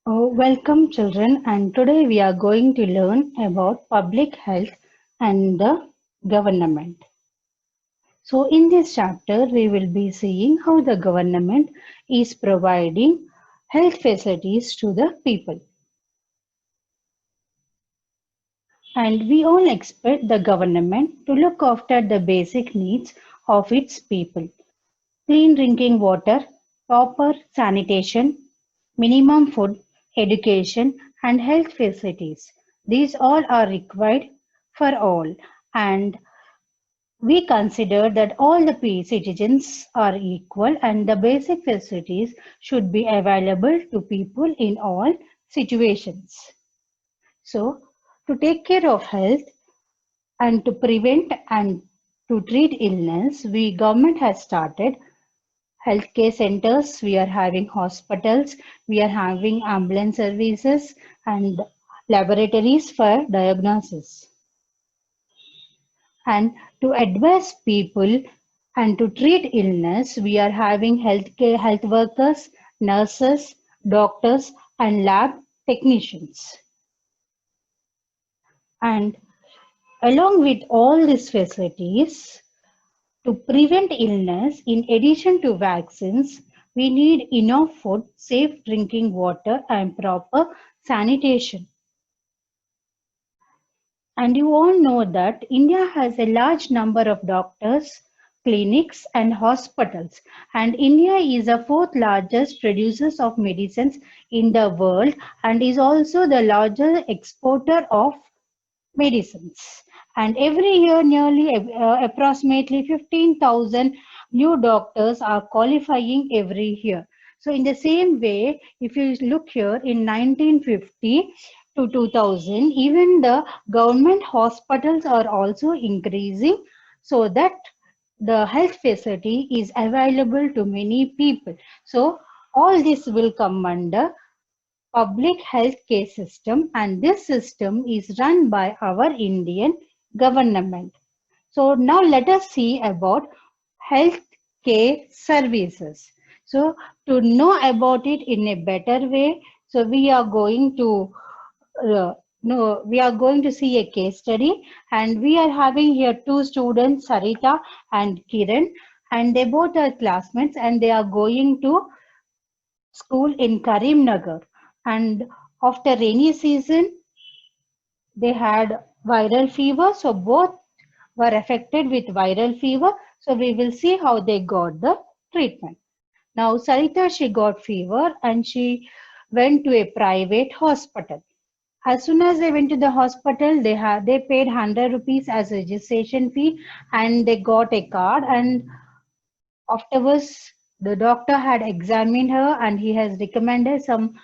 Welcome children, and today we are going to learn about public health and the government. So in this chapter we will be seeing how the government is providing health facilities to the people. And we all expect the government to look after the basic needs of its people. Clean drinking water, proper sanitation, minimum food, education, and health facilities. These all are required for all, and we consider that all the citizens are equal and the basic facilities should be available to people in all situations. So, to take care of health and to prevent and to treat illness, we government has started healthcare centers, we are having hospitals, we are having ambulance services and laboratories for diagnosis. And to advise people and to treat illness, we are having health workers, nurses, doctors, and lab technicians. And along with all these facilities, to prevent illness, in addition to vaccines, we need enough food, safe drinking water, and proper sanitation. And you all know that India has a large number of doctors, clinics, and hospitals. And India is the fourth largest producer of medicines in the world and is also the largest exporter of medicines. And every year, nearly approximately 15,000 new doctors are qualifying every year. So, in the same way, if you look here in 1950 to 2000, even the government hospitals are also increasing so that the health facility is available to many people. So, all this will come under public health care system, and this system is run by our Indian government. So now let us see about health care services. So to know about it in a better way, so uh, we are going to see a case study, and we are having here two students, Sarita and Kiran, and they both are classmates, and they are going to school in Karimnagar. And after rainy season, they had viral fever. So both were affected with viral fever. So we will see how they got the treatment. Now Sarita, she got fever and she went to a private hospital. As soon as they went to the hospital, they paid 100 rupees as a registration fee and they got a card, and afterwards, the doctor had examined her and he has recommended some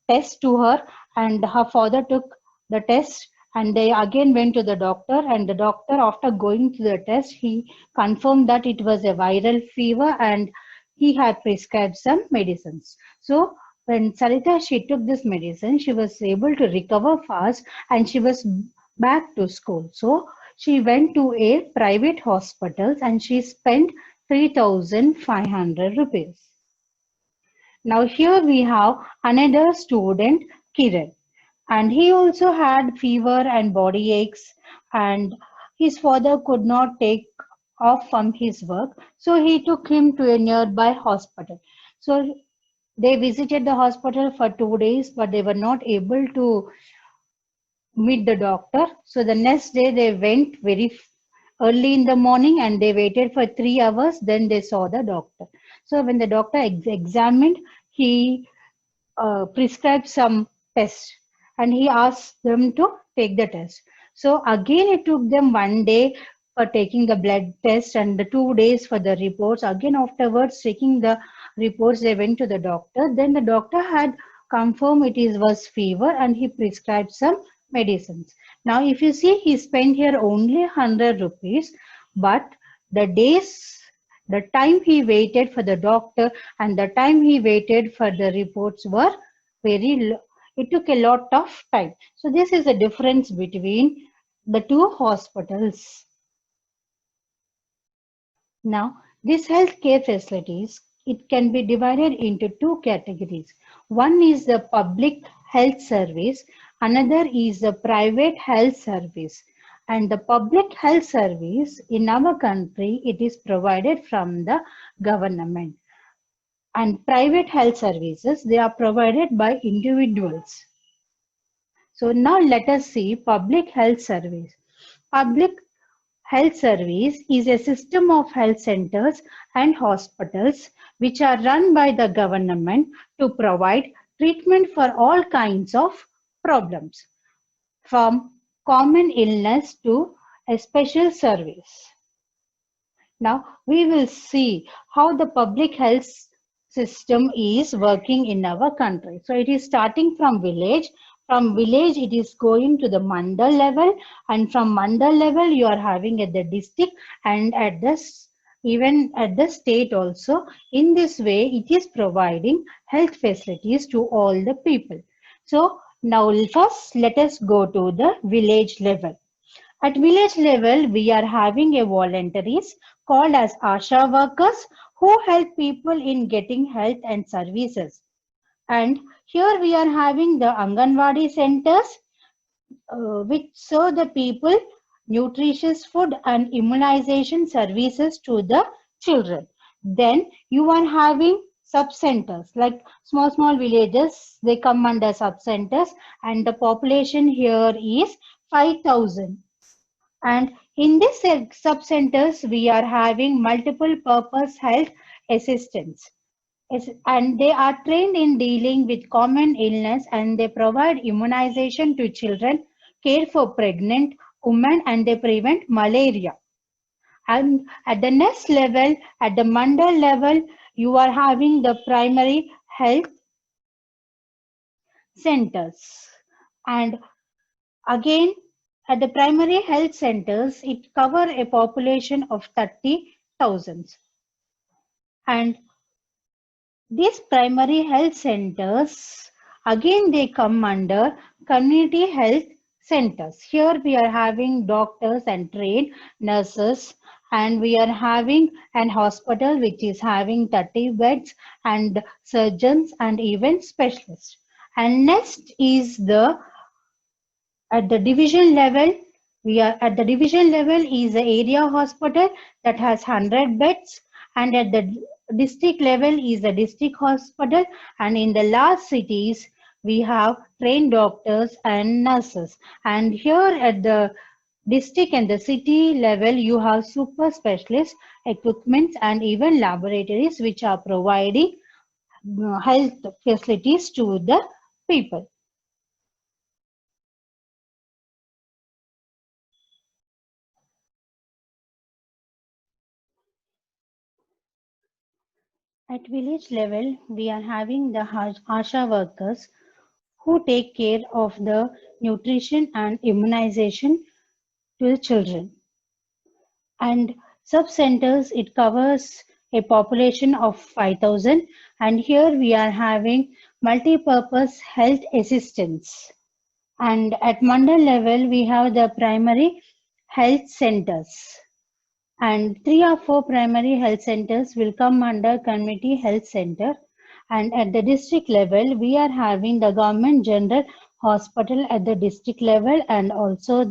tests to her. And her father took the test and they again went to the doctor. And the doctor, after going to the test, he confirmed that it was a viral fever and he had prescribed some medicines. So, when Sarita she took this medicine, she was able to recover fast and she was back to school. So she went to a private hospital and she spent 3,500 rupees. Now here we have another student, Kiran, and he also had fever and body aches, and his father could not take off from his work, so he took him to a nearby hospital. So they visited the hospital for 2 days, but they were not able to meet the doctor. So the next day they went very early in the morning and they waited for 3 hours. Then they saw the doctor. So when the doctor examined, he prescribed some tests and he asked them to take the test. So again, it took them 1 day for taking the blood test and the 2 days for the reports. Again, afterwards, taking the reports, they went to the doctor. Then the doctor had confirmed it is was fever and he prescribed some medicines. Now, if you see, he spent here only 100 rupees, but the days the time he waited for the doctor and the time he waited for the reports were it took a lot of time. So this is the difference between the two hospitals. Now, these healthcare facilities it can be divided into two categories. One is the public health service, another is the private health service. And the public health service in our country, it is provided from the government. And private health services, they are provided by individuals. So now let us see public health service. Public health service is a system of health centers and hospitals which are run by the government to provide treatment for all kinds of problems, from common illness to a special service. Now we will see how the public health system is working in our country. So it is starting from village. From village, it is going to the mandal level, and from mandal level, you are having at the district and at this even at the state also. In this way, it is providing health facilities to all the people. So now first let us go to the village level. At village level, we are having a voluntaries called as ASHA workers who help people in getting health and services. And here we are having the Anganwadi centers which serve the people nutritious food and immunization services to the children. Then you are having sub centers like small villages, they come under sub centers, and the population here is 5,000. And in this sub-centers, we are having multiple purpose health assistants. And they are trained in dealing with common illness and they provide immunization to children, care for pregnant women, and they prevent malaria. And at the next level, at the mandal level, you are having the primary health centers. And again, at the primary health centers, it cover a population of 30,000. And these primary health centers, again they come under community health centers. Here we are having doctors and trained nurses, and we are having an hospital which is having 30 beds and surgeons and even specialists. And next is the at the division level, we are at the division level is the area hospital that has 100 beds, and at the district level is the district hospital, and in the large cities we have trained doctors and nurses. And here at the district and the city level you have super specialist equipments and even laboratories which are providing health facilities to the people. At village level, we are having the ASHA workers who take care of the nutrition and immunization to the children. And sub-centers, it covers a population of 5,000. And here we are having multi-purpose health assistance. And at mandal level, we have the primary health centers. And 3 or 4 primary health centers will come under community health center. And at the district level, we are having the government general hospital at the district level and also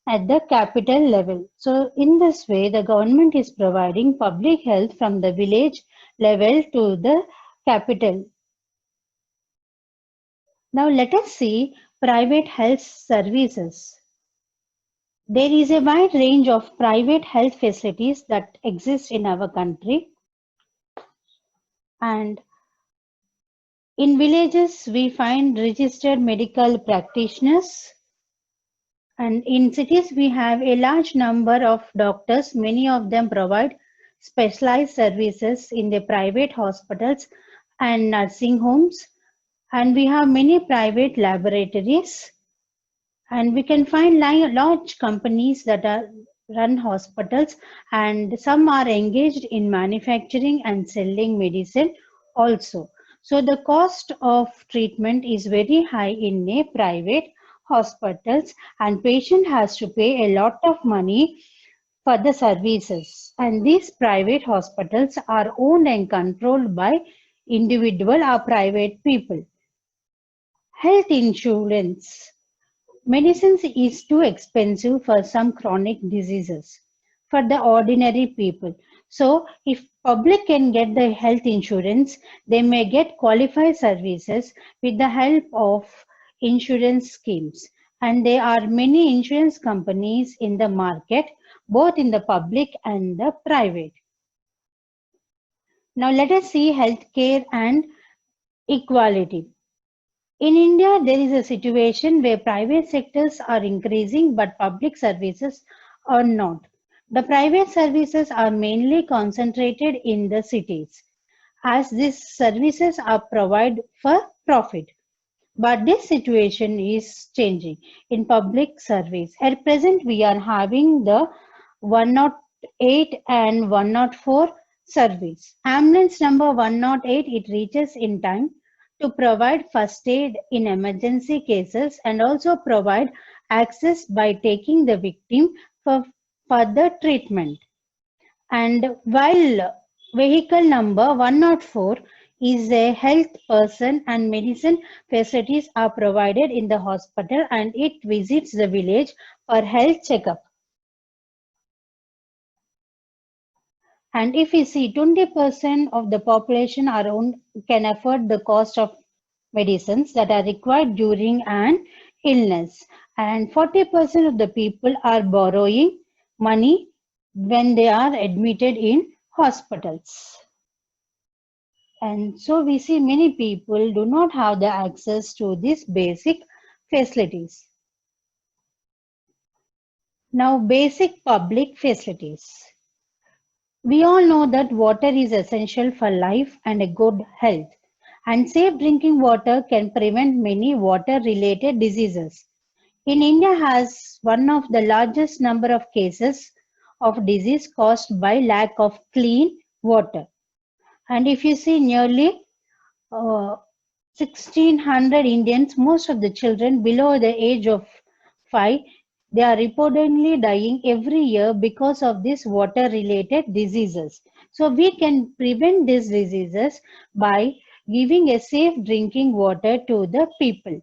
at the capital level. So in this way, the government is providing public health from the village level to the capital. Now let us see private health services. There is a wide range of private health facilities that exist in our country. And in villages, we find registered medical practitioners. And in cities, we have a large number of doctors. Many of them provide specialized services in the private hospitals and nursing homes. And we have many private laboratories. And we can find large companies that run hospitals, and some are engaged in manufacturing and selling medicine also. So the cost of treatment is very high in a private hospitals, and patient has to pay a lot of money for the services, and these private hospitals are owned and controlled by individual or private people. Health insurance. Medicines is too expensive for some chronic diseases for the ordinary people. So if public can get the health insurance, they may get qualified services with the help of insurance schemes. And there are many insurance companies in the market, both in the public and the private. Now let us see healthcare and equality. In India, there is a situation where private sectors are increasing but public services are not. The private services are mainly concentrated in the cities, as these services are provided for profit. But this situation is changing in public service. At present, we are having the 108 and 104 service. Ambulance number 108, it reaches in time to provide first aid in emergency cases and also provide access by taking the victim for further treatment. And while vehicle number 104 is a health person and medicine facilities are provided in the hospital and it visits the village for health checkup. And if we see 20% of the population can afford the cost of medicines that are required during an illness, and 40% of the people are borrowing money when they are admitted in hospitals. And so we see many people do not have the access to these basic facilities. Now, basic public facilities. We all know that water is essential for life and a good health, and safe drinking water can prevent many water-related diseases. In India has one of the largest number of cases of disease caused by lack of clean water. And if you see nearly 1600 Indians, most of the children below the age of 5, they are reportedly dying every year because of these water related diseases. So we can prevent these diseases by giving a safe drinking water to the people.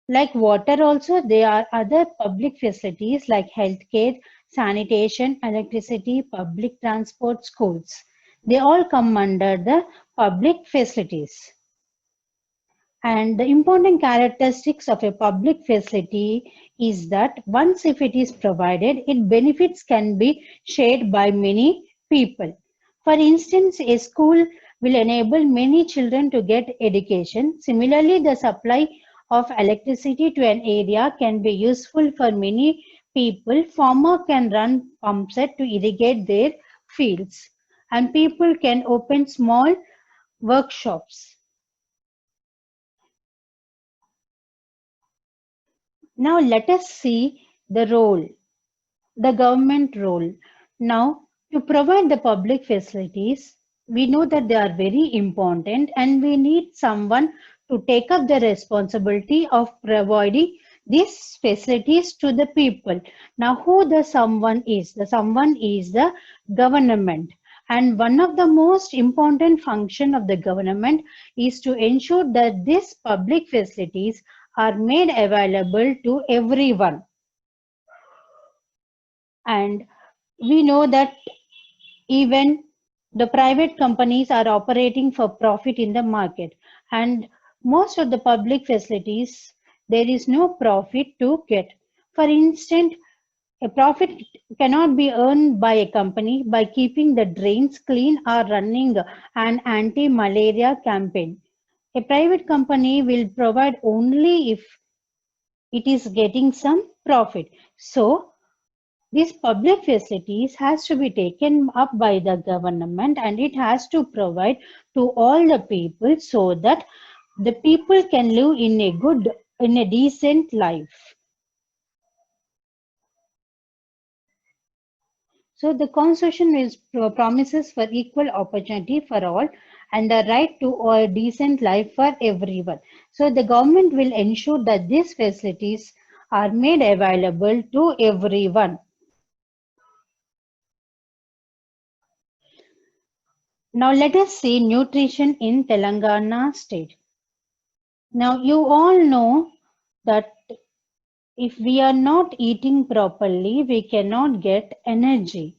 Like water also, there are other public facilities like healthcare, sanitation, electricity, public transport, schools. They all come under the public facilities. And the important characteristics of a public facility is that once if it is provided, its benefits can be shared by many people. For instance, a school will enable many children to get education. Similarly, the supply of electricity to an area can be useful for many people. Farmer can run pump set to irrigate their fields, and people can open small workshops. Now let us see the role, the government role. Now, to provide the public facilities, we know that they are very important and we need someone to take up the responsibility of providing these facilities to the people. Now, who the someone is? The someone is the government. And one of the most important function of the government is to ensure that these public facilities are made available to everyone. And we know that even the private companies are operating for profit in the market, and most of the public facilities there is no profit to get. For instance, a profit cannot be earned by a company by keeping the drains clean or running an anti-malaria campaign. A private company will provide only if it is getting some profit. So these public facilities has to be taken up by the government and it has to provide to all the people so that the people can live in a decent life. So the constitution is promises for equal opportunity for all and the right to a decent life for everyone. So the government will ensure that these facilities are made available to everyone. Now let us see nutrition in Telangana state. Now you all know that if we are not eating properly, we cannot get energy.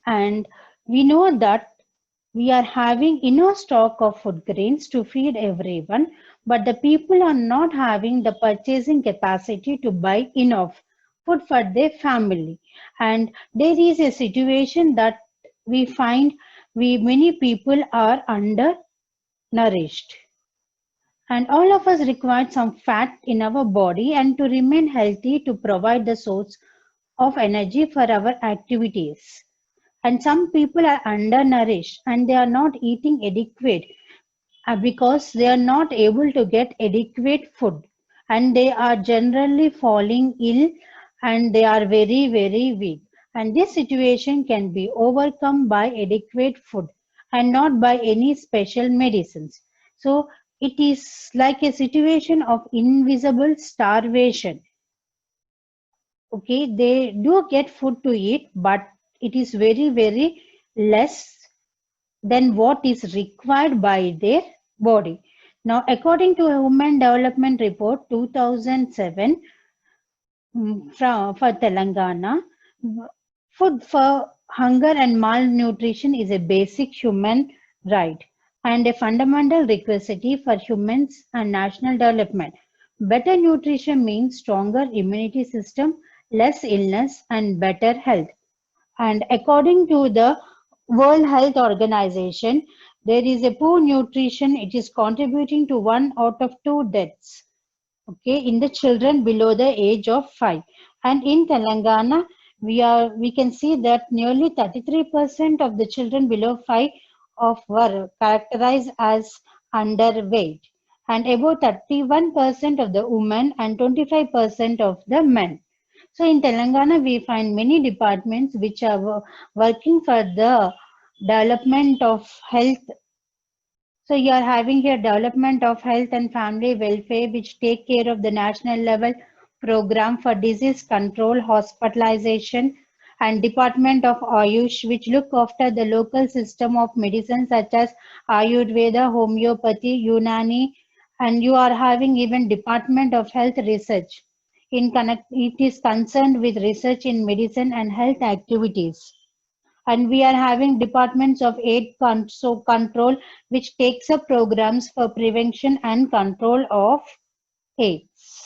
And we know that we are having enough stock of food grains to feed everyone, but the people are not having the purchasing capacity to buy enough food for their family. And there is a situation that we find we many people are undernourished. And all of us require some fat in our body and to remain healthy to provide the source of energy for our activities. And some people are undernourished and they are not eating adequate because they are not able to get adequate food and they are generally falling ill and they are very, very weak. And this situation can be overcome by adequate food and not by any special medicines. So it is like a situation of invisible starvation. Okay, they do get food to eat, but it is very, very less than what is required by their body. Now, according to a Human Development Report 2007 for Telangana, food for hunger and malnutrition is a basic human right and a fundamental requisite for humans and national development. Better nutrition means stronger immunity system, less illness, and better health. And according to the World Health Organization, there is a poor nutrition. It is contributing to 1 out of 2 deaths. Okay, in the children below the age of 5. And in Telangana, we can see that nearly 33% of the children below 5 of were characterized as underweight, and about 31% of the women and 25% of the men. So in Telangana, we find many departments which are working for the development of health. So you are having here development of health and family welfare, which take care of the national level program for disease control, hospitalization, and Department of Ayush, which look after the local system of medicine such as Ayurveda, homeopathy, Unani, and you are having even Department of Health Research. It is concerned with research in medicine and health activities. And we are having departments of control which takes up programs for prevention and control of AIDS.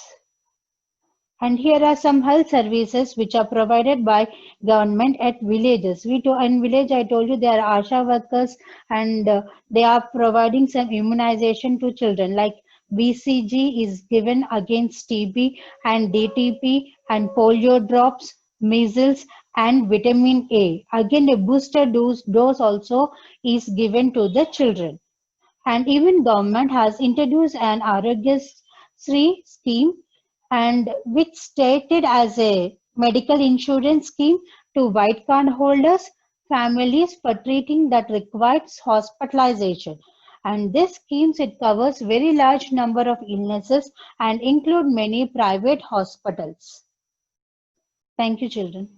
And here are some health services which are provided by government at villages. In village, I told you there are ASHA workers and they are providing some immunization to children like BCG is given against TB and DTP and polio drops, measles and vitamin A. Again, a booster dose also is given to the children. And even government has introduced an Arogya Sri scheme and which stated as a medical insurance scheme to white card holders families for treating that requires hospitalization. And this schemes it covers very large number of illnesses and include many private hospitals. Thank you, children.